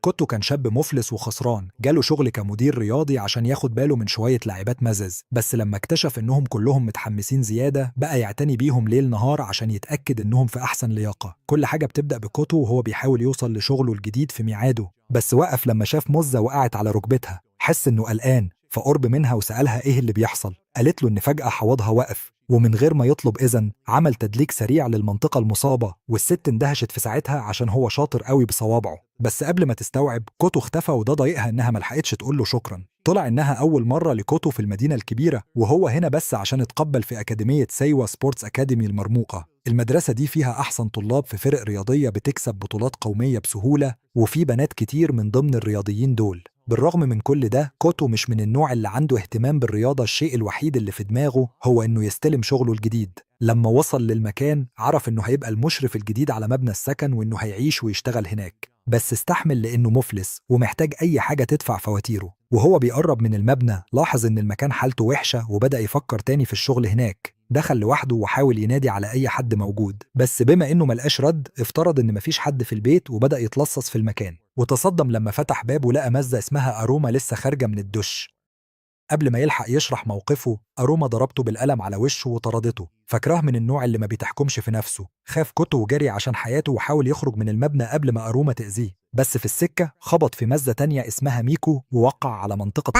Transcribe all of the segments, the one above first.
كوتو كان شاب مفلس وخسران، جاله شغل كمدير رياضي عشان ياخد باله من شوية لاعبات مزز، بس لما اكتشف انهم كلهم متحمسين زيادة بقى يعتني بيهم ليل نهار عشان يتأكد انهم في احسن لياقة. كل حاجة بتبدأ بكوتو وهو بيحاول يوصل لشغله الجديد في ميعاده، بس وقف لما شاف مزة وقعت على ركبتها، حس انه قلقان فقرب منها وسألها ايه اللي بيحصل. قالت له ان فجأة حوضها وقف، ومن غير ما يطلب إذن عمل تدليك سريع للمنطقة المصابة، والست اندهشت في ساعتها عشان هو شاطر قوي بصوابعه. بس قبل ما تستوعب كوتو اختفى، وده ضايقها انها ملحقتش تقول له شكرا. طلع انها اول مرة لكوتو في المدينة الكبيرة، وهو هنا بس عشان اتقبل في أكاديمية سيوا سبورتس أكاديمي المرموقة. المدرسة دي فيها أحسن طلاب في فرق رياضية بتكسب بطولات قومية بسهولة، وفي بنات كتير من ضمن الرياضيين دول. بالرغم من كل ده كوتو مش من النوع اللي عنده اهتمام بالرياضة، الشيء الوحيد اللي في دماغه هو انه يستلم شغله الجديد. لما وصل للمكان عرف انه هيبقى المشرف الجديد على مبنى السكن، وانه هيعيش ويشتغل هناك، بس استحمل لانه مفلس ومحتاج اي حاجة تدفع فواتيره. وهو بيقرب من المبنى لاحظ ان المكان حالته وحشة، وبدأ يفكر تاني في الشغل هناك. دخل لوحده وحاول ينادي على اي حد موجود، بس بما انه ملقاش رد افترض ان مفيش حد في البيت وبدأ يتلصص في المكان، وتصدم لما فتح باب ولقى مزة اسمها أروما لسه خارجة من الدش. قبل ما يلحق يشرح موقفه أروما ضربته بالقلم على وشه وطردته. فاكراه من النوع اللي ما بيتحكمش في نفسه، خاف كوتو وجري عشان حياته وحاول يخرج من المبنى قبل ما أروما تأذيه. بس في السكة خبط في مزة تانية اسمها ميكو ووقع على منطقة.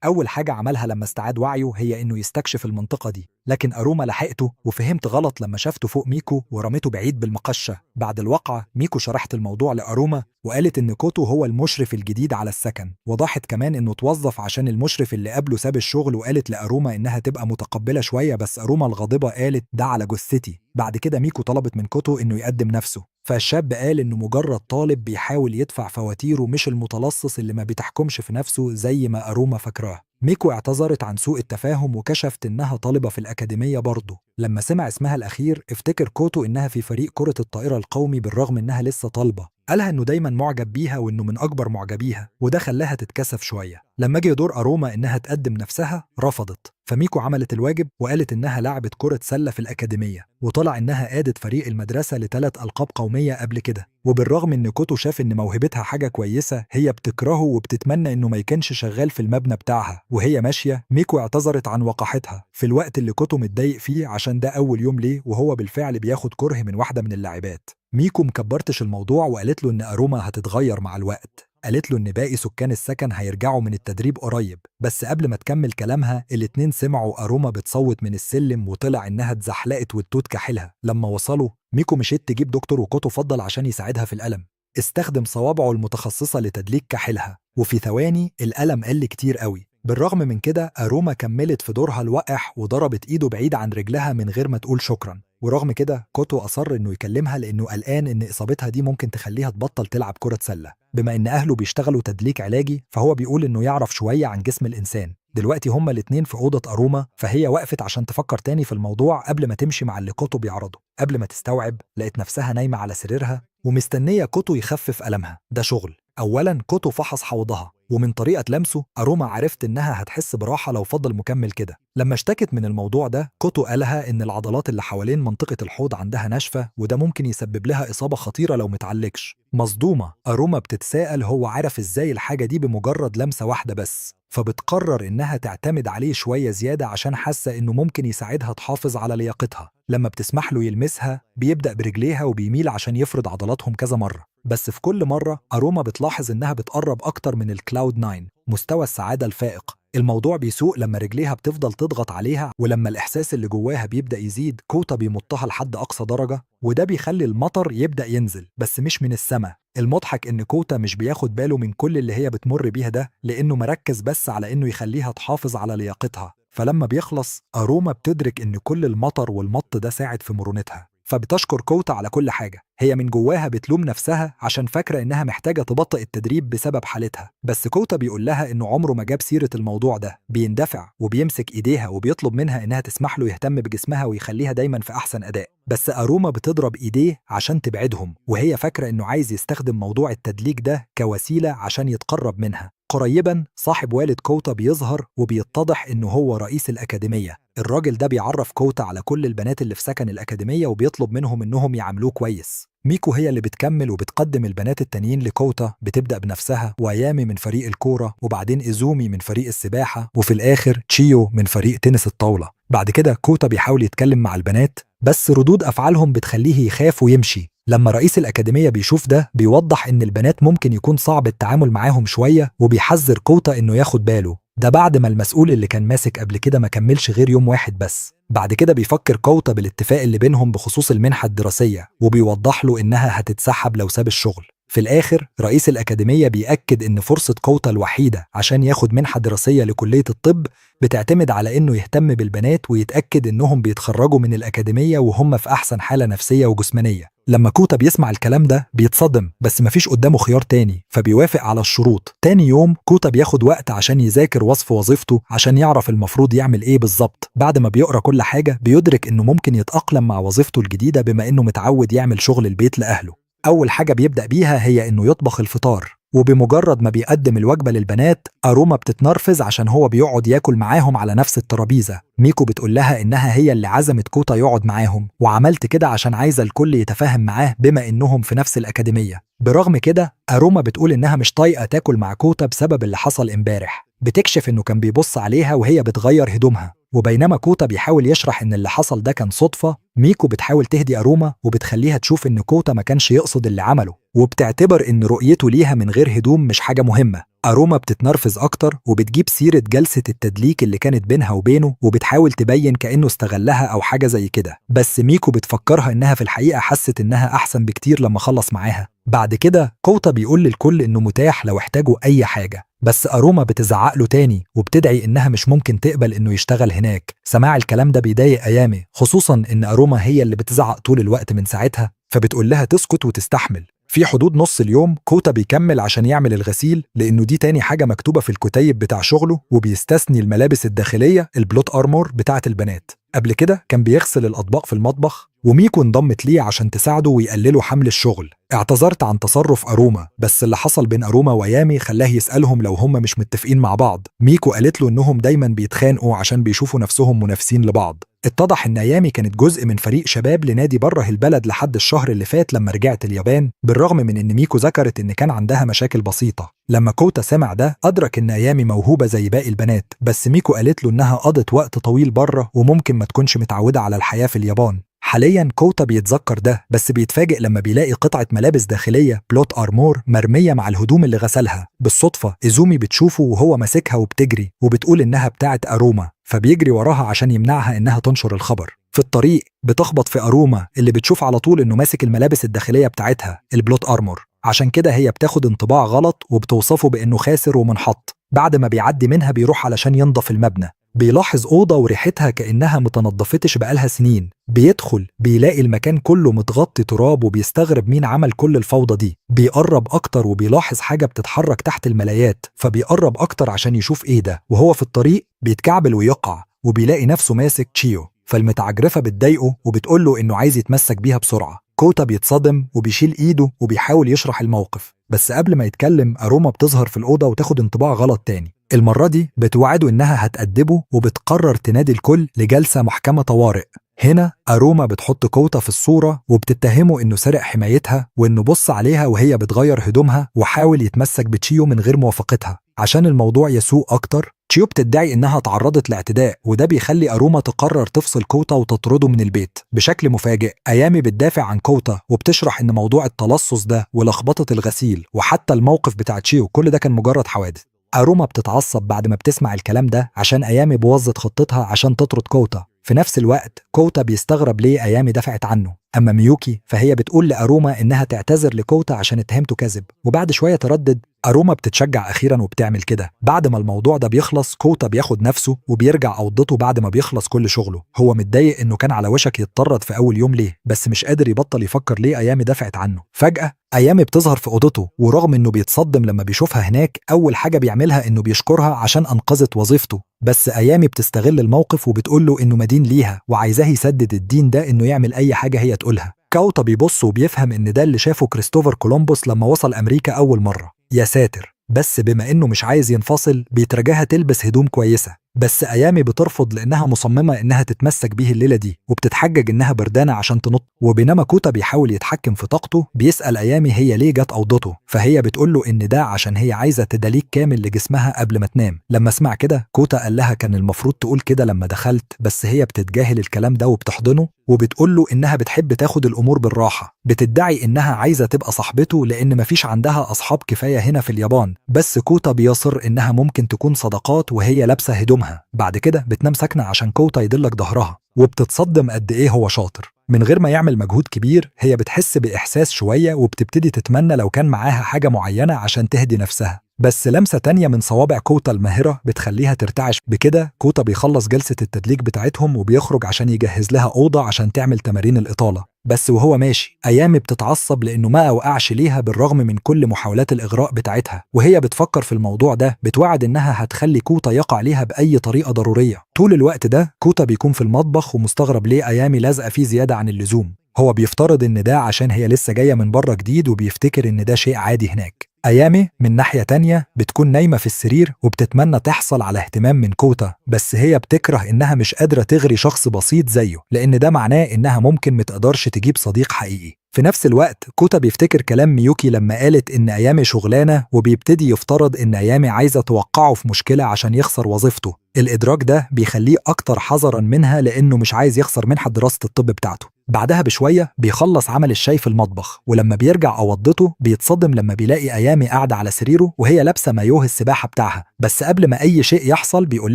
أول حاجة عملها لما استعاد وعيه هي إنه يستكشف المنطقة دي، لكن أروما لحقته وفهمت غلط لما شافته فوق ميكو ورميته بعيد بالمقشة. بعد الوقعة ميكو شرحت الموضوع لأروما وقالت إن كوتو هو المشرف الجديد على السكن، وضحت كمان إنه توظف عشان المشرف اللي قبله ساب الشغل، وقالت لأروما إنها تبقى متقبلة شوية، بس أروما الغاضبة قالت ده على جثتي. بعد كده ميكو طلبت من كوتو إنه يقدم نفسه، فالشاب قال إنه مجرد طالب بيحاول يدفع فواتيره، مش المتلصص اللي ما بيتحكمش في نفسه زي ما أروما فاكراه. ميكو اعتذرت عن سوء التفاهم وكشفت إنها طالبة في الأكاديمية برضه. لما سمع اسمها الأخير افتكر كوتو إنها في فريق كرة الطائرة القومي بالرغم إنها لسه طالبة. قالها إنه دايما معجب بيها وإنه من أكبر معجبيها، وده خلاها تتكسف شوية. لما جه دور أروما إنها تقدم نفسها رفضت، فميكو عملت الواجب وقالت إنها لعبت كرة سلة في الأكاديمية، وطلع إنها قادت فريق المدرسة ل3 ألقاب قومية قبل كده. وبالرغم إن كوتو شاف إن موهبتها حاجة كويسة، هي بتكرهه وبتتمنى إنه ما يكونش شغال في المبنى بتاعها. وهي ماشية ميكو اعتذرت عن وقاحتها في الوقت اللي كوتو متضايق فيه عشان ده أول يوم ليه، وهو بالفعل بياخد كره من واحدة من اللاعبات. ميكو مكبرتش الموضوع وقالت له إن أروما هتتغير مع الوقت. قالت له إن باقي سكان السكن هيرجعوا من التدريب قريب. بس قبل ما تكمل كلامها الاتنين سمعوا أروما بتصوت من السلم، وطلع إنها اتزحلقت والتوت كحلها. لما وصلوا ميكو مشيت تجيب دكتور، وكوتو فضل عشان يساعدها في الألم استخدم صوابعه المتخصصة لتدليك كحلها، وفي ثواني الألم قل كتير قوي. بالرغم من كده أروما كملت في دورها الوقح وضربت إيده بعيد عن رجلها من غير ما تقول شكرا. ورغم كده كوتو أصر إنه يكلمها لأنه قلقان إن إصابتها دي ممكن تخليها تبطل تلعب كرة سلة. بما إن أهله بيشتغلوا تدليك علاجي فهو بيقول إنه يعرف شوية عن جسم الإنسان. دلوقتي هما الاتنين في أوضة أروما، فهي وقفت عشان تفكر تاني في الموضوع قبل ما تمشي مع اللي كوتو بيعرضه. قبل ما تستوعب لقيت نفسها نايمة على سريرها ومستنية كوتو يخفف ألمها. ده شغل. أولا كوتو فحص حوضها، ومن طريقة لمسه أروما عرفت إنها هتحس براحة لو فضل مكمل كده. لما اشتكت من الموضوع ده كوتو قالها إن العضلات اللي حوالين منطقة الحوض عندها ناشفة، وده ممكن يسبب لها إصابة خطيرة لو متعلقش. مصدومة أروما بتتساءل هو عرف إزاي الحاجة دي بمجرد لمسة واحدة بس، فبتقرر إنها تعتمد عليه شوية زيادة عشان حاسة إنه ممكن يساعدها تحافظ على لياقتها. لما بتسمح له يلمسها بيبدأ برجليها وبيميل عشان يفرد عضلاتهم كذا مرة، بس في كل مرة أروما بتلاحظ إنها بتقرب أكتر من الكلاود 9، مستوى السعادة الفائق. الموضوع بيسوء لما رجليها بتفضل تضغط عليها، ولما الإحساس اللي جواها بيبدأ يزيد كوتا بيمطها لحد أقصى درجة، وده بيخلي المطر يبدأ ينزل بس مش من السماء. المضحك إن كوتا مش بياخد باله من كل اللي هي بتمر بيها ده، لأنه مركز بس على إنه يخليها تحافظ على لياقتها. فلما بيخلص أروما بتدرك إن كل المطر والمط ده ساعد في مرونتها، فبتشكر كوتا على كل حاجة. هي من جواها بتلوم نفسها عشان فاكرة إنها محتاجة تبطئ التدريب بسبب حالتها، بس كوتا بيقول لها إنه عمره ما جاب سيرة الموضوع ده. بيندفع وبيمسك إيديها وبيطلب منها إنها تسمح له يهتم بجسمها ويخليها دايما في أحسن أداء، بس أروما بتضرب إيديه عشان تبعدهم، وهي فاكرة إنه عايز يستخدم موضوع التدليك ده كوسيلة عشان يتقرب منها. قريبا صاحب والد كوتا بيظهر وبيتضح إنه هو رئيس الأكاديمية. الراجل ده بيعرف كوتا على كل البنات اللي في سكن الأكاديمية وبيطلب منهم إنهم يعاملوه كويس. ميكو هي اللي بتكمل وبتقدم البنات التانيين لكوتا، بتبدأ بنفسها وأيامي من فريق الكورة، وبعدين إيزومي من فريق السباحة، وفي الآخر تشيو من فريق تنس الطاولة. بعد كده كوتا بيحاول يتكلم مع البنات بس ردود أفعالهم بتخليه يخاف ويمشي. لما رئيس الأكاديمية بيشوف ده بيوضح إن البنات ممكن يكون صعب التعامل معاهم شوية، وبيحذر كوتا إنه ياخد باله. ده بعد ما المسؤول اللي كان ماسك قبل كده ما كملش غير يوم واحد بس. بعد كده بيفكر كوتا بالاتفاق اللي بينهم بخصوص المنحة الدراسية، وبيوضح له إنها هتتسحب لو ساب الشغل. في الآخر رئيس الأكاديمية بيأكد إن فرصة كوتا الوحيدة عشان ياخد منحة دراسية لكلية الطب بتعتمد على إنه يهتم بالبنات ويتأكد إنهم بيتخرجوا من الأكاديمية وهم في أحسن حالة نفسية وجسمانية. لما كوتا بيسمع الكلام ده بيتصدم، بس مفيش قدامه خيار تاني فبيوافق على الشروط. تاني يوم كوتا بياخد وقت عشان يذاكر وصف وظيفته عشان يعرف المفروض يعمل إيه بالظبط. بعد ما بيقرأ كل حاجة بيدرك إنه ممكن يتأقلم مع وظيفته الجديدة بما إنه متعود يعمل شغل البيت لأهله. أول حاجة بيبدأ بيها هي إنه يطبخ الفطار، وبمجرد ما بيقدم الوجبة للبنات أروما بتتنرفز عشان هو بيقعد ياكل معاهم على نفس الترابيزة. ميكو بتقول لها إنها هي اللي عزمت كوتا يقعد معاهم، وعملت كده عشان عايزة الكل يتفاهم معاه بما إنهم في نفس الأكاديمية. برغم كده أروما بتقول إنها مش طايقة تاكل مع كوتا بسبب اللي حصل امبارح. بتكشف إنه كان بيبص عليها وهي بتغير هدومها، وبينما كوتا بيحاول يشرح إن اللي حصل ده كان صدفة، ميكو بتحاول تهدي أروما وبتخليها تشوف إن كوتا ما كانش يقصد اللي عمله، وبتعتبر إن رؤيته ليها من غير هدوم مش حاجة مهمة. أروما بتتنرفز أكتر وبتجيب سيرة جلسة التدليك اللي كانت بينها وبينه، وبتحاول تبين كأنه استغلها أو حاجة زي كده، بس ميكو بتفكرها إنها في الحقيقة حست إنها أحسن بكتير لما خلص معاها. بعد كده كوتا بيقول للكل إنه متاح لو احتاجوا أي حاجة، بس أروما بتزعق له تاني وبتدعي إنها مش ممكن تقبل إنه يشتغل هناك. سماع الكلام ده بيضايق أيامي، خصوصا إن أروما هي اللي بتزعق طول الوقت من ساعتها، فبتقول لها تسكت وتستحمل. في حدود نص اليوم كوتا بيكمل عشان يعمل الغسيل، لأنه دي تاني حاجة مكتوبة في الكتيب بتاع شغله، وبيستثني الملابس الداخلية البلوت أرمور بتاعة البنات. قبل كده كان بيغسل الأطباق في المطبخ، وميكو انضمت ليه عشان تساعده ويقللوا حمل الشغل. اعتذرت عن تصرف أروما، بس اللي حصل بين أروما ويامي خلاه يسألهم لو هم مش متفقين مع بعض. ميكو قالت له إنهم دايما بيتخانقوا عشان بيشوفوا نفسهم منافسين لبعض. اتضح إن يامي كانت جزء من فريق شباب لنادي بره البلد لحد الشهر اللي فات لما رجعت اليابان، بالرغم من إن ميكو ذكرت إن كان عندها مشاكل بسيطة. لما كوتا سمع ده أدرك إن يامي موهوبة زي باقي البنات، بس ميكو قالت له إنها قضت وقت طويل بره وممكن ما تكونش متعودة على الحياة في اليابان. حاليا كوتا بيتذكر ده، بس بيتفاجئ لما بيلاقي قطعة ملابس داخلية بلوت أرمور مرمية مع الهدوم اللي غسلها. بالصدفة إيزومي بتشوفه وهو ماسكها وبتجري، وبتقول إنها بتاعة أروما، فبيجري وراها عشان يمنعها إنها تنشر الخبر. في الطريق بتخبط في أروما اللي بتشوف على طول إنه ماسك الملابس الداخلية بتاعتها البلوت أرمور، عشان كده هي بتاخد انطباع غلط وبتوصفه بإنه خاسر ومنحط. بعد ما بيعدي منها بيروح علشان ينظف المبنى، بيلاحظ أوضة وريحتها كأنها متنظفتش بقالها سنين. بيدخل بيلاقي المكان كله متغطي تراب وبيستغرب مين عمل كل الفوضى دي. بيقرب أكتر وبيلاحظ حاجة بتتحرك تحت الملايات، فبيقرب أكتر عشان يشوف إيه ده. وهو في الطريق بيتكعبل ويقع وبيلاقي نفسه ماسك تشيو، فالمتعجرفة بتضايقه وبتقوله إنه عايز يتمسك بيها بسرعة. كوتا بيتصدم وبيشيل إيده وبيحاول يشرح الموقف، بس قبل ما يتكلم أروما بتظهر في الأوضة وتاخد انطباع غلط تاني. المرة دي بتوعده إنها هتأدبه وبتقرر تنادي الكل لجلسة محكمة طوارئ. هنا أروما بتحط كوتا في الصورة وبتتهمه إنه سرق حمايتها، وإنه بص عليها وهي بتغير هدومها وحاول يتمسك بتشيو من غير موافقتها. عشان الموضوع يسوء أكتر تشيو بتدعي إنها تعرضت لاعتداء، وده بيخلي أروما تقرر تفصل كوتا وتطرده من البيت. بشكل مفاجئ أيامي بتدافع عن كوتا وبتشرح إن موضوع التلصص ده ولخبطة الغسيل وحتى الموقف بتاع تشيو كل ده كان مجرد حوادث. أروما بتتعصب بعد ما بتسمع الكلام ده عشان أيامي بوظت خطتها عشان تطرد كوتا. في نفس الوقت كوتا بيستغرب ليه أيامي دفعت عنه. أما ميوكي فهي بتقول لأروما إنها تعتذر لكوتا عشان اتهمته كذب، وبعد شوية تردد أروما بتتشجع أخيرا وبتعمل كده. بعد ما الموضوع ده بيخلص كوتا بياخد نفسه وبيرجع أوضته بعد ما بيخلص كل شغله. هو متضايق إنه كان على وشك يتطرد في أول يوم ليه، بس مش قادر يبطل يفكر ليه أيامي دفعت عنه. فجأة أيامي بتظهر في أوضته، ورغم إنه بيتصدم لما بيشوفها هناك أول حاجة بيعملها إنه بيشكرها عشان أنقذت وظيفته. بس أيامي بتستغل الموقف وبتقول له إنه مدين ليها وعايزاه يسدد الدين ده إنه يعمل أي حاجة هي تقولها. كوتا بيبص وبيفهم إن ده اللي شافه كريستوفر كولومبوس لما وصل أمريكا أول مرة. يا ساتر، بس بما إنه مش عايز ينفصل بيترجاها تلبس هدوم كويسة. بس أيامي بترفض لأنها مصممة إنها تتمسك بيه الليلة دي، وبتتحجج إنها بردانة عشان تنط. وبينما كوتا بيحاول يتحكم في طاقته بيسأل أيامي هي ليه جت أوضته، فهي بتقوله إن ده عشان هي عايزة تدليك كامل لجسمها قبل ما تنام. لما سمع كده كوتا قال لها كان المفروض تقول كده لما دخلت، بس هي بتتجاهل الكلام ده وبتحضنه وبتقوله إنها بتحب تاخد الأمور بالراحة. بتدعي إنها عايزة تبقى صاحبته لأن مفيش عندها أصحاب كفاية هنا في اليابان، بس كوتا بيصر إنها ممكن تكون صداقات وهي لابسة هدومها. بعد كده بتنام ساكنة عشان كوتا يدلك ظهرها، وبتتصدم قد إيه هو شاطر. من غير ما يعمل مجهود كبير هي بتحس بإحساس شوية وبتبتدي تتمنى لو كان معاها حاجة معينة عشان تهدي نفسها، بس لمسة تانية من صوابع كوتا الماهرة بتخليها ترتعش. بكده كوتا بيخلص جلسة التدليك بتاعتهم وبيخرج عشان يجهز لها أوضة عشان تعمل تمارين الإطالة. بس وهو ماشي أيامي بتتعصب لأنه ما أوقعش ليها بالرغم من كل محاولات الإغراء بتاعتها، وهي بتفكر في الموضوع ده بتوعد إنها هتخلي كوتا يقع ليها بأي طريقة ضرورية. طول الوقت ده كوتا بيكون في المطبخ ومستغرب ليه أيامي لازقة فيه زيادة عن اللزوم. هو بيفترض إن ده عشان هي لسه جاية من بره جديد وبيفتكر إن ده شيء عادي هناك. أيامي من ناحية تانية بتكون نايمة في السرير وبتتمنى تحصل على اهتمام من كوتا، بس هي بتكره إنها مش قادرة تغري شخص بسيط زيه لأن ده معناه إنها ممكن متقدرش تجيب صديق حقيقي. في نفس الوقت كوتا بيفتكر كلام ميوكي لما قالت إن أيامي شغلانة، وبيبتدي يفترض إن أيامي عايزة توقعه في مشكلة عشان يخسر وظيفته. الإدراك ده بيخليه أكتر حذرا منها لأنه مش عايز يخسر منحة دراسة الطب بتاعته. بعدها بشوية بيخلص عمل الشاي في المطبخ، ولما بيرجع أوضته بيتصدم لما بيلاقي أيامي قاعدة على سريره وهي لابسة مايوه السباحة بتاعها. بس قبل ما أي شيء يحصل بيقول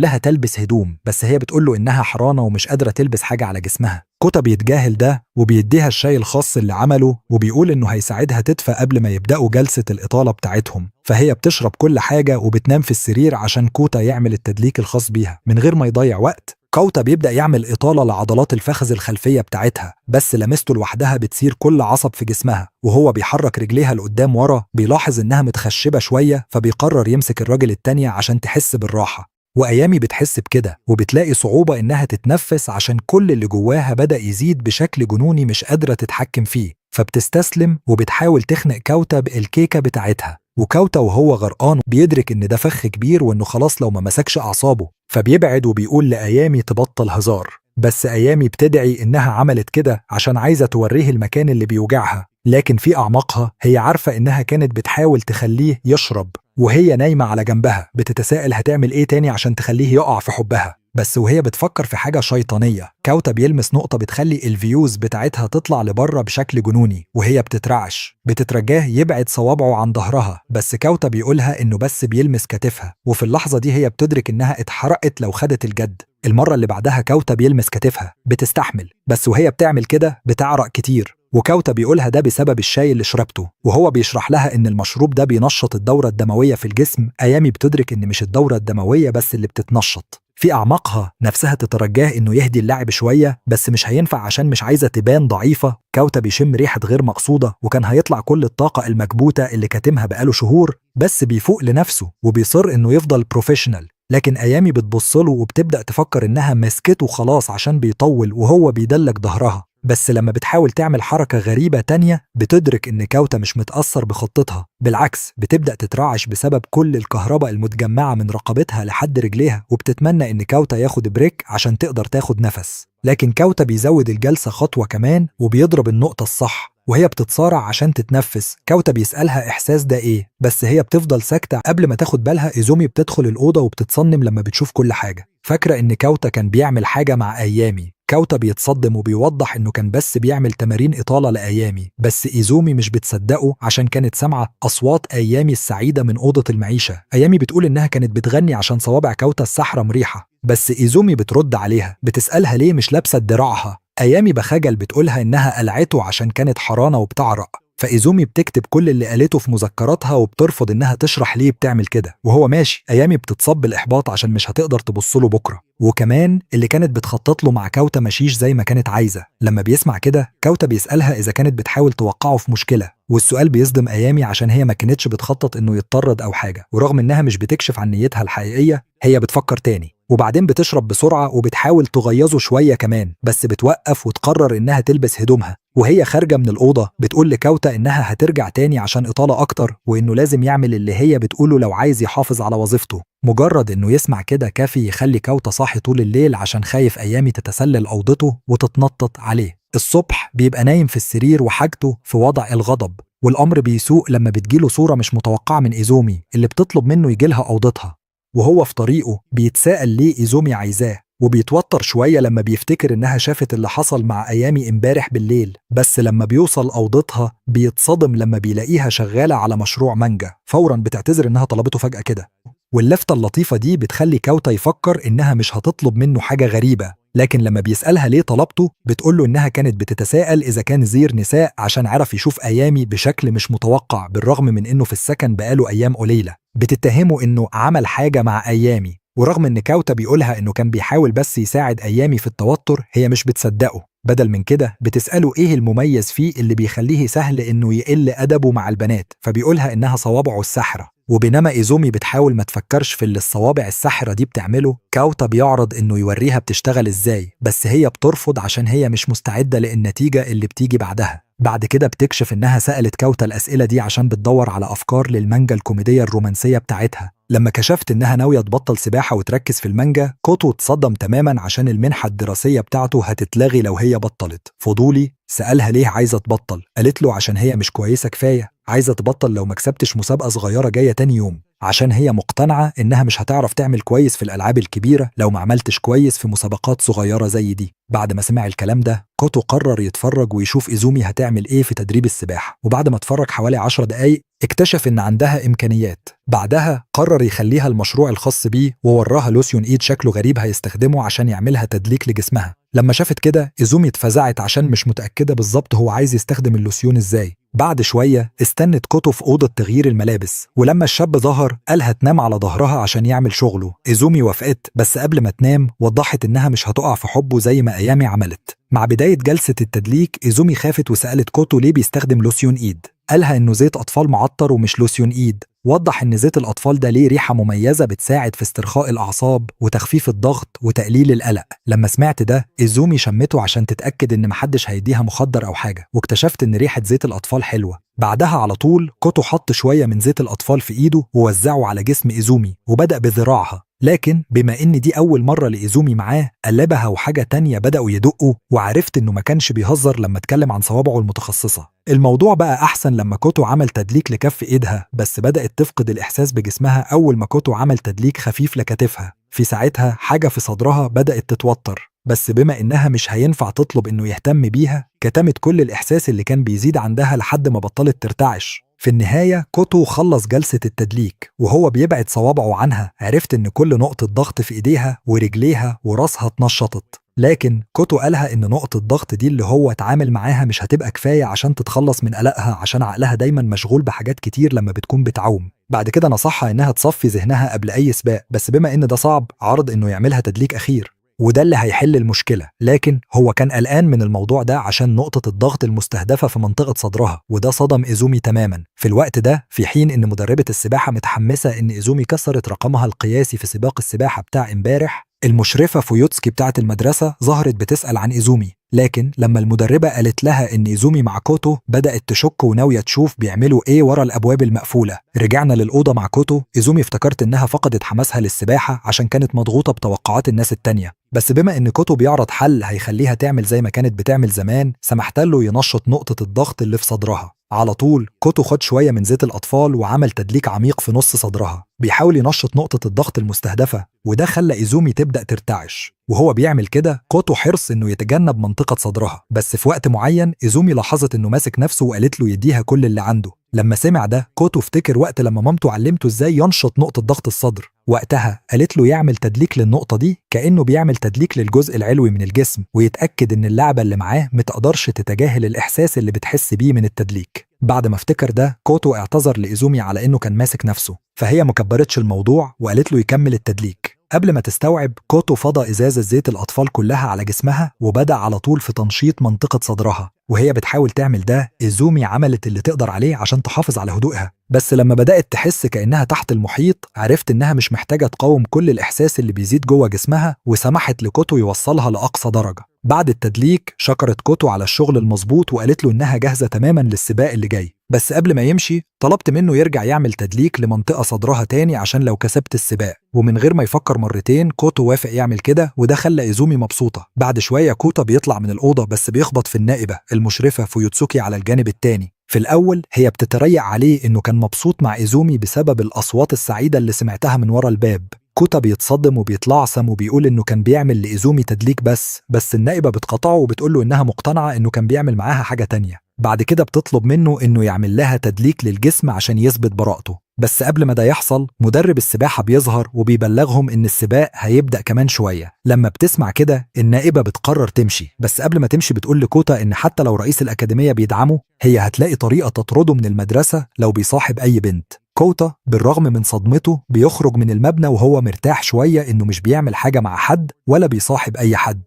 لها تلبس هدوم، بس هي بتقوله إنها حرانة ومش قادرة تلبس حاجة على جسمها. كوتا بيتجاهل ده وبيديها الشاي الخاص اللي عمله وبيقول إنه هيساعدها تدفى قبل ما يبدأوا جلسة الإطالة بتاعتهم، فهي بتشرب كل حاجة وبتنام في السرير عشان كوتا يعمل التدليك الخاص بيها. من غير ما يضيع وقت كوتا بيبدأ يعمل إطالة لعضلات الفخذ الخلفية بتاعتها، بس لمسته لوحدها بتسير كل عصب في جسمها. وهو بيحرك رجليها لقدام ورا بيلاحظ إنها متخشبة شوية، فبيقرر يمسك الراجل التانية عشان تحس بالراحة. وأيامي بتحس بكده وبتلاقي صعوبة إنها تتنفس عشان كل اللي جواها بدأ يزيد بشكل جنوني مش قادرة تتحكم فيه، فبتستسلم وبتحاول تخنق كوتا بالكيكة بتاعتها. وكوتا وهو غرقان بيدرك إن ده فخ كبير وإنه خلاص لو ما مسكش أعصابه، فبيبعد وبيقول لأيامي تبطل هزار. بس أيامي بتدعي إنها عملت كده عشان عايزة توريه المكان اللي بيوجعها، لكن في أعماقها هي عارفة إنها كانت بتحاول تخليه يشرب. وهي نايمة على جنبها بتتساءل هتعمل إيه تاني عشان تخليه يقع في حبها. بس وهي بتفكر في حاجة شيطانية كوتا بيلمس نقطة بتخلي الفيوز بتاعتها تطلع لبره بشكل جنوني، وهي بتترعش. بتترجاه يبعد صوابعه عن ظهرها، بس كوتا بيقولها إنه بس بيلمس كتفها. وفي اللحظة دي هي بتدرك إنها اتحرقت لو خدت الجد. المرة اللي بعدها كوتا بيلمس كتفها بتستحمل، بس وهي بتعمل كده بتعرق كتير. وكوتا بيقولها ده بسبب الشاي اللي شربته، وهو بيشرح لها إن المشروب ده بينشط الدورة الدموية في الجسم. أيامي بتدرك إن مش الدورة الدموية بس اللي بتتنشط، في أعماقها نفسها تترجاه إنه يهدي اللعب شوية، بس مش هينفع عشان مش عايزة تبان ضعيفة. كوتا بيشم ريحة غير مقصودة وكان هيطلع كل الطاقة المكبوتة اللي كاتمها بقاله شهور، بس بيفوق لنفسه وبيصر إنه يفضل بروفيشنال. لكن أيامي بتبصله وبتبدأ تفكر إنها مسكته خلاص عشان بيطول وهو بيدلك ظهرها. بس لما بتحاول تعمل حركة غريبة تانية بتدرك إن كوتا مش متأثر بخطتها، بالعكس بتبدأ تترعش بسبب كل الكهرباء المتجمعة من رقبتها لحد رجليها، وبتتمنى إن كوتا ياخد بريك عشان تقدر تاخد نفس. لكن كوتا بيزود الجلسة خطوة كمان وبيضرب النقطة الصح. وهي بتتصارع عشان تتنفس كوتا بيسألها إحساس ده إيه، بس هي بتفضل ساكتة. قبل ما تاخد بالها إيزومي بتدخل الأوضة وبتتصنم لما بتشوف كل حاجة، فاكرة إن كوتا كان بيعمل حاجة مع أيامي. كوتا بيتصدم وبيوضح إنه كان بس بيعمل تمارين إطالة لأيامي، بس إيزومي مش بتصدقه عشان كانت سامعة أصوات أيامي السعيدة من أوضة المعيشة. أيامي بتقول إنها كانت بتغني عشان صوابع كوتا السحرة مريحة، بس إيزومي بترد عليها بتسألها ليه مش لابسة دراعها. أيامي بخجل بتقولها إنها قلعته عشان كانت حرانة وبتعرق، فإيزومي بتكتب كل اللي قالته في مذكراتها وبترفض إنها تشرح ليه بتعمل كده. وهو ماشي أيامي بتتصب بالإحباط عشان مش هتقدر تبصله بكرة، وكمان اللي كانت بتخطط له مع كوتا مشيش زي ما كانت عايزة. لما بيسمع كده كوتا بيسألها إذا كانت بتحاول توقعه في مشكلة، والسؤال بيصدم أيامي عشان هي ما كانتش بتخطط إنه يتطرد أو حاجة. ورغم إنها مش بتكشف عن نيتها الحقيقية هي بتفكر تاني، وبعدين بتشرب بسرعة وبتحاول تغيظه شوية كمان، بس بتوقف وتقرر إنها تلبس هدومها. وهي خارجة من الأوضة بتقول لكاوتا إنها هترجع تاني عشان إطالة أكتر، وإنه لازم يعمل اللي هي بتقوله لو عايز يحافظ على وظيفته. مجرد إنه يسمع كده كافي يخلي كاوتا صاحي طول الليل عشان خايف أيامي تتسلل أوضته وتتنطط عليه. الصبح بيبقى نايم في السرير وحاجته في وضع الغضب، والأمر بيسوء لما بتجيله صورة مش متوقعة من إيزومي اللي بتطلب منه يجيلها أوضتها. وهو في طريقه بيتساءل ليه إيزومي عايزاه، وبيتوتر شوية لما بيفتكر إنها شافت اللي حصل مع أيامي امبارح بالليل. بس لما بيوصل أوضتها بيتصدم لما بيلاقيها شغالة على مشروع مانجا، فورا بتعتذر إنها طلبته فجأة كده. واللفتة اللطيفة دي بتخلي كاوتا يفكر إنها مش هتطلب منه حاجة غريبة، لكن لما بيسألها ليه طلبته بتقوله إنها كانت بتتساءل إذا كان زير نساء عشان عرف يشوف أيامي بشكل مش متوقع بالرغم من إنه في السكن بقاله أيام قليلة. بتتهمه إنه عمل حاجة مع أيامي، ورغم إن كاوتا بيقولها إنه كان بيحاول بس يساعد أيامي في التوتر هي مش بتصدقه. بدل من كده بتسأله إيه المميز فيه اللي بيخليه سهل إنه يقل أدبه مع البنات، فبيقولها إنها صوابعه السحرة. وبينما إيزومي بتحاول ما تفكرش في اللي الصوابع السحرة دي بتعمله، كاوتا بيعرض إنه يوريها بتشتغل إزاي، بس هي بترفض عشان هي مش مستعدة للنتيجة اللي بتيجي بعدها. بعد كده بتكشف إنها سألت كاوتا الأسئلة دي عشان بتدور على أفكار للمانجا الكوميدية الرومانسية بتاعتها. لما كشفت إنها ناوية تبطل سباحة وتركز في المانجا، كوتو اتصدم تماما عشان المنحة الدراسية بتاعته هتتلغي لو هي بطلت. فضولي سألها ليه عايزة تبطل، قالت له عشان هي مش كويسة كفاية، عايزة تبطل لو ما كسبتش مسابقة صغيرة جاية تاني يوم، عشان هي مقتنعة إنها مش هتعرف تعمل كويس في الألعاب الكبيرة لو ما عملتش كويس في مسابقات صغيرة زي دي. بعد ما سمع الكلام ده كوتو قرر يتفرج ويشوف إيزومي هتعمل إيه في تدريب السباحة، وبعد ما اتفرج حوالي 10 دقايق اكتشف إن عندها إمكانيات. بعدها قرر يخليها المشروع الخاص بيه، ووراها لوسيون إيد شكله غريب هيستخدمه عشان يعملها تدليك لجسمها. لما شافت كده إيزومي اتفزعت عشان مش متأكدة بالظبط هو عايز يستخدم اللوسيون إزاي. بعد شوية استنت كوتو في أوضة تغيير الملابس، ولما الشاب ظهر قالها تنام على ظهرها عشان يعمل شغله. إيزومي وافقت، بس قبل ما تنام وضحت إنها مش هتقع في حبه زي ما أيامي عملت. مع بداية جلسة التدليك إيزومي خافت وسألت كوتو ليه بيستخدم لوسيون إيد. قالها إنه زيت أطفال معطر ومش لوسيون إيد. وضح إن زيت الأطفال ده ليه ريحة مميزة بتساعد في استرخاء الأعصاب وتخفيف الضغط وتقليل القلق. لما سمعت ده إيزومي شمته عشان تتأكد إن محدش هيديها مخدر أو حاجة، واكتشفت إن ريحة زيت الأطفال حلوة. بعدها على طول كوتو حط شوية من زيت الأطفال في إيده ووزعه على جسم إيزومي وبدأ بذراعها، لكن بما إن دي أول مرة لإيزومي معاه قلبها وحاجة تانية بدأوا يدقوا، وعرفت إنه ما كانش بيهزر لما اتكلم عن صوابعه المتخصصة. الموضوع بقى أحسن لما كوتو عمل تدليك لكف إيدها، بس بدأت تفقد الإحساس بجسمها أول ما كوتو عمل تدليك خفيف لكتفها. في ساعتها حاجة في صدرها بدأت تتوتر، بس بما إنها مش هينفع تطلب إنه يهتم بيها كتمت كل الإحساس اللي كان بيزيد عندها لحد ما بطلت ترتعش. في النهاية كوتو خلص جلسة التدليك وهو بيبعد صوابعه عنها. عرفت إن كل نقطة ضغط في إيديها ورجليها وراسها اتنشطت، لكن كوتو قالها إن نقطة الضغط دي اللي هو اتعامل معاها مش هتبقى كفاية عشان تتخلص من قلقها، عشان عقلها دايما مشغول بحاجات كتير لما بتكون بتعوم. بعد كده نصحها إنها تصفي ذهنها قبل أي سباق، بس بما إن ده صعب عرض إنه يعملها تدليك أخير، وده اللي هيحل المشكلة. لكن هو كان قلقان من الموضوع ده عشان نقطة الضغط المستهدفة في منطقة صدرها، وده صدم إيزومي تماما. في الوقت ده في حين إن مدربة السباحة متحمسة إن إيزومي كسرت رقمها القياسي في سباق السباحة بتاع امبارح، المشرفة فويوتسكي بتاعت المدرسة ظهرت بتسأل عن إيزومي. لكن لما المدربة قالت لها إن إيزومي مع كوتو بدأت تشك وناوية تشوف بيعملوا إيه ورا الأبواب المقفولة. رجعنا للأوضة مع كوتو. إيزومي افتكرت إنها فقدت حماسها للسباحة عشان كانت مضغوطة بتوقعات الناس التانية، بس بما إن كوتو بيعرض حل هيخليها تعمل زي ما كانت بتعمل زمان سمحت له ينشط نقطة الضغط اللي في صدرها. على طول كوتو خد شوية من زيت الأطفال وعمل تدليك عميق في نص صدرها بيحاول ينشط نقطة الضغط المستهدفة، وده خلى إيزومي تبدأ ترتعش. وهو بيعمل كده كوتو حرص إنه يتجنب منطقة صدرها، بس في وقت معين إيزومي لاحظت إنه ماسك نفسه وقالت له يديها كل اللي عنده. لما سمع ده كوتو افتكر وقت لما مامته علمته إزاي ينشط نقطة ضغط الصدر. وقتها قالت له يعمل تدليك للنقطة دي كأنه بيعمل تدليك للجزء العلوي من الجسم، ويتأكد إن اللعبة اللي معاه متقدرش تتجاهل الإحساس اللي بتحس بيه من التدليك. بعد ما افتكر ده كوتو اعتذر لإيزومي على إنه كان ماسك نفسه، فهي مكبرتش الموضوع وقالت له يكمل التدليك. قبل ما تستوعب كوتو فضى إزازة زيت الأطفال كلها على جسمها وبدأ على طول في تنشيط منطقة صدرها. وهي بتحاول تعمل ده إيزومي عملت اللي تقدر عليه عشان تحافظ على هدوءها، بس لما بدأت تحس كأنها تحت المحيط عرفت إنها مش محتاجة تقاوم كل الإحساس اللي بيزيد جوه جسمها، وسمحت لكوتو يوصلها لأقصى درجة. بعد التدليك شكرت كوتو على الشغل المظبوط وقالت له إنها جاهزة تماما للسباق اللي جاي، بس قبل ما يمشي طلبت منه يرجع يعمل تدليك لمنطقة صدرها تاني عشان لو كسبت السباق، ومن غير ما يفكر مرتين كوتو وافق يعمل كده، وده خلى إيزومي مبسوطة. بعد شوية كوتا بيطلع من الأوضة بس بيخبط في النائبة المشرفة فويوتسوكي على الجانب التاني. في الأول هي بتتريق عليه إنه كان مبسوط مع إيزومي بسبب الأصوات السعيدة اللي سمعتها من ورا الباب. كوتا بيتصدم وبيتلعثم وبيقول إنه كان بيعمل لإيزومي تدليك بس النائبة بتقاطعه وبتقوله إنها مقتنعة إنه كان بيعمل معاها حاجة تانية. بعد كده بتطلب منه إنه يعمل لها تدليك للجسم عشان يثبت براءته، بس قبل ما ده يحصل مدرب السباحة بيظهر وبيبلغهم إن السباق هيبدأ كمان شوية. لما بتسمع كده النائبة بتقرر تمشي، بس قبل ما تمشي بتقول لكوتا إن حتى لو رئيس الأكاديمية بيدعمه هي هتلاقي طريقة تطرده من المدرسة لو بيصاحب أي بنت. كوتا بالرغم من صدمته بيخرج من المبنى وهو مرتاح شوية إنه مش بيعمل حاجة مع حد ولا بيصاحب أي حد.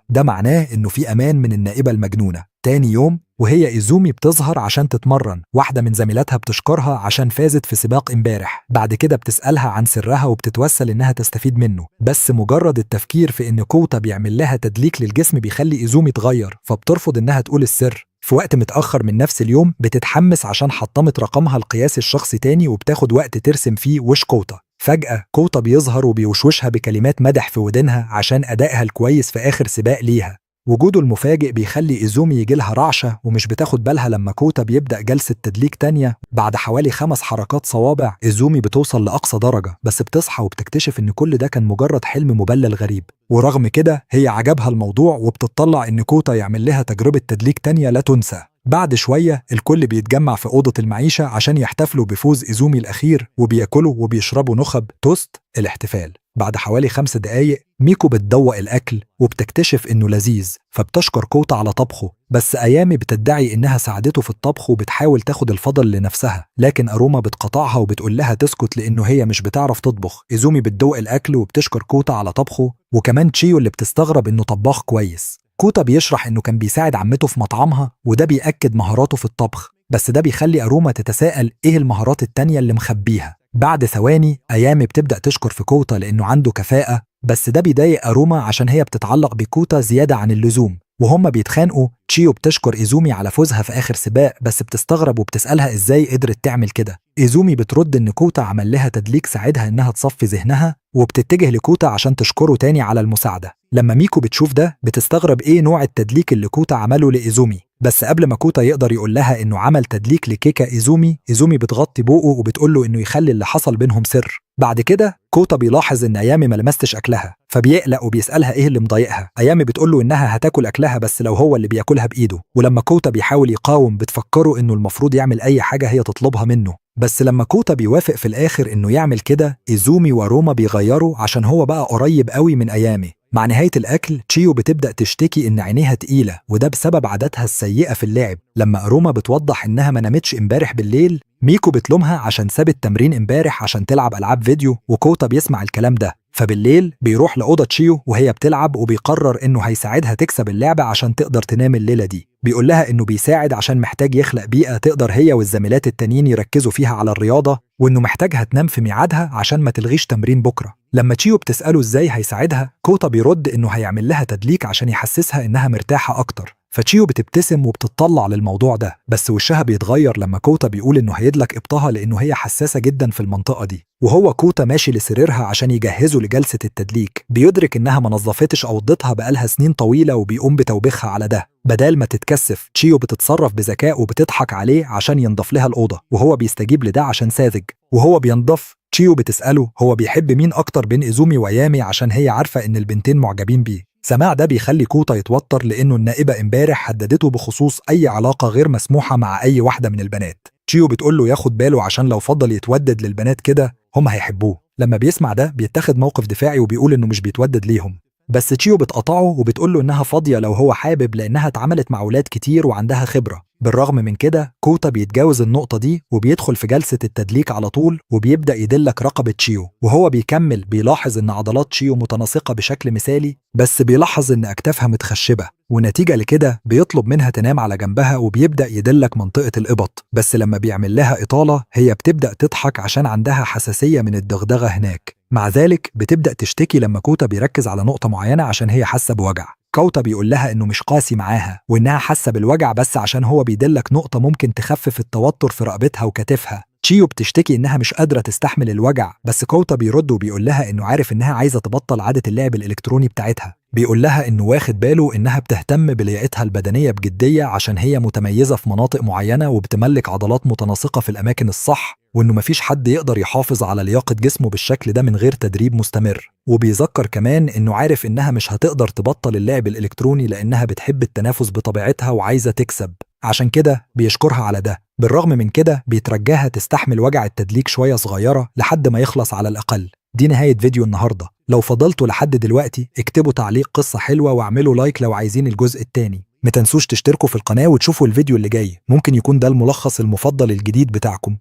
ده معناه إنه في أمان من النائبة المجنونة. تاني يوم وهي إيزومي بتظهر عشان تتمرن، واحدة من زميلاتها بتشكرها عشان فازت في سباق امبارح. بعد كده بتسألها عن سرها وبتتوسل إنها تستفيد منه، بس مجرد التفكير في إن كوتا بيعمل لها تدليك للجسم بيخلي إيزومي تغير، فبترفض إنها تقول السر. في وقت متأخر من نفس اليوم بتتحمس عشان حطمت رقمها القياسي الشخصي تاني وبتاخد وقت ترسم فيه وش كوتا. فجأة كوتا بيظهر وبيوشوشها بكلمات مدح في ودنها عشان أدائها الكويس في آخر سباق ليها. وجوده المفاجئ بيخلي إيزومي يجيلها رعشة ومش بتاخد بالها لما كوتا بيبدأ جلسة تدليك تانية. بعد حوالي 5 حركات صوابع إيزومي بتوصل لأقصى درجة، بس بتصحى وبتكتشف إن كل ده كان مجرد حلم مبلل غريب. ورغم كده هي عجبها الموضوع وبتطلع إن كوتا يعمل لها تجربة تدليك تانية لا تنسى. بعد شوية الكل بيتجمع في أوضة المعيشة عشان يحتفلوا بفوز إيزومي الأخير، وبياكلوا وبيشربوا نخب توست الاحتفال. بعد حوالي 5 دقايق ميكو بتدوق الأكل وبتكتشف إنه لذيذ، فبتشكر كوتا على طبخه، بس أيامي بتدعي إنها ساعدته في الطبخ وبتحاول تاخد الفضل لنفسها، لكن أروما بتقاطعها وبتقول لها تسكت لأنه هي مش بتعرف تطبخ. إيزومي بتدوق الأكل وبتشكر كوتا على طبخه، وكمان تشيو اللي بتستغرب إنه طباخ كويس. كوتا بيشرح إنه كان بيساعد عمته في مطعمها وده بيأكد مهاراته في الطبخ، بس ده بيخلي أروما تتساءل إيه المهارات التانية اللي مخبيها. بعد ثواني أيامي بتبدأ تشكر في كوتا لأنه عنده كفاءة، بس ده بيضايق أروما عشان هي بتتعلق بكوتا زيادة عن اللزوم. وهما بيتخانقوا تشيو بتشكر إيزومي على فوزها في آخر سباق، بس بتستغرب وبتسألها إزاي قدرت تعمل كده. إيزومي بترد إن كوتا عمل لها تدليك ساعدها إنها تصفي ذهنها، وبتتجه لكوتا عشان تشكره تاني على المساعدة. لما ميكو بتشوف ده بتستغرب إيه نوع التدليك اللي كوتا عمله لإيزومي، بس قبل ما كوتا يقدر يقول لها إنه عمل تدليك لكيكا إيزومي بتغطي بوقه وبتقول له إنه يخلي اللي حصل بينهم سر. بعد كده كوتا بيلاحظ إن أيامي ما لمستش أكلها، فبيقلق وبيسألها إيه اللي مضايقها. أيامي بتقول له إنها هتاكل أكلها بس لو هو اللي بياكلها بإيده، ولما كوتا بيحاول يقاوم بتفكره إنه المفروض يعمل أي حاجة هي تطلبها منه. بس لما كوتا بيوافق في الآخر إنه يعمل كده إيزومي وروما بيغيروا عشان هو بقى قريب قوي من أيامي. مع نهاية الأكل تشيو بتبدأ تشتكي إن عينيها تقيلة وده بسبب عاداتها السيئة في اللعب. لما روما بتوضح إنها ما نامتش امبارح بالليل ميكو بتلومها عشان سابت تمرين امبارح عشان تلعب ألعاب فيديو، وكوتا بيسمع الكلام ده. فبالليل بيروح لأوضة تشيو وهي بتلعب وبيقرر إنه هيساعدها تكسب اللعبة عشان تقدر تنام الليلة دي. بيقول لها إنه بيساعد عشان محتاج يخلق بيئة تقدر هي والزميلات التانيين يركزوا فيها على الرياضة، وإنه محتاجها تنام في ميعادها عشان ما تلغيش تمرين بكرة. لما تشيو بتسأله إزاي هيساعدها كوتا بيرد إنه هيعمل لها تدليك عشان يحسسها إنها مرتاحة أكتر. فتشيو بتبتسم وبتطلع للموضوع ده، بس وشها بيتغير لما كوتا بيقول إنه هيدلك إبطها لأنه هي حساسة جدا في المنطقة دي. وهو كوتا ماشي لسريرها عشان يجهزوا لجلسة التدليك بيدرك إنها ما نظفتش أوضتها بقالها سنين طويلة وبيقوم بتوبيخها على ده. بدال ما تتكسف تشيو بتتصرف بذكاء وبتضحك عليه عشان ينضف لها الأوضة، وهو بيستجيب لده عشان ساذج. وهو بينضف تشيو بتسأله هو بيحب مين أكتر بين إيزومي وأيامي عشان هي عارفة إن البنتين معجبين بيه. سماع ده بيخلي كوتا يتوتر لأنه النائبة امبارح هددته بخصوص أي علاقة غير مسموحة مع أي واحدة من البنات. تشيو بتقول له ياخد باله عشان لو فضل يتودد للبنات كده هم هيحبوه. لما بيسمع ده بيتخذ موقف دفاعي وبيقول إنه مش بيتودد ليهم، بس تشيو بتقطعه وبتقول له إنها فاضية لو هو حابب لأنها اتعاملت مع ولاد كتير وعندها خبرة. بالرغم من كده كوتا بيتجاوز النقطة دي وبيدخل في جلسة التدليك على طول وبيبدأ يدلك رقبة تشيو. وهو بيكمل بيلاحظ إن عضلات تشيو متناسقة بشكل مثالي، بس بيلاحظ إن أكتافها متخشبة، ونتيجة لكده بيطلب منها تنام على جنبها وبيبدأ يدلك منطقة الإبط. بس لما بيعمل لها إطالة هي بتبدأ تضحك عشان عندها حساسية من الدغدغة هناك. مع ذلك بتبدأ تشتكي لما كوتا بيركز على نقطة معينة عشان هي حاسة بوجع. كوتا بيقول لها إنه مش قاسي معاها وإنها حاسة بالوجع بس عشان هو بيدلك نقطة ممكن تخفف التوتر في رقبتها وكتفها. تشيو بتشتكي إنها مش قادرة تستحمل الوجع، بس كوتا بيرد وبيقول لها إنه عارف إنها عايزة تبطل عادة اللعب الإلكتروني بتاعتها. بيقول لها إنه واخد باله إنها بتهتم بلياقتها البدنية بجدية عشان هي متميزة في مناطق معينة وبتملك عضلات متناسقة في الأماكن الصح، وإنه مفيش حد يقدر يحافظ على لياقة جسمه بالشكل ده من غير تدريب مستمر. وبيذكر كمان إنه عارف إنها مش هتقدر تبطل اللعب الإلكتروني لأنها بتحب التنافس بطبيعتها وعايزة تكسب، عشان كده بيشكرها على ده. بالرغم من كده بيترجاها تستحمل وجع التدليك شوية صغيرة لحد ما يخلص على الأقل. دي نهاية فيديو النهاردة. لو فضلتوا لحد دلوقتي اكتبوا تعليق قصة حلوة واعملوا لايك لو عايزين الجزء التاني. متنسوش تشتركوا في القناة وتشوفوا الفيديو اللي جاي، ممكن يكون ده الملخص المفضل الجديد بتاعكم.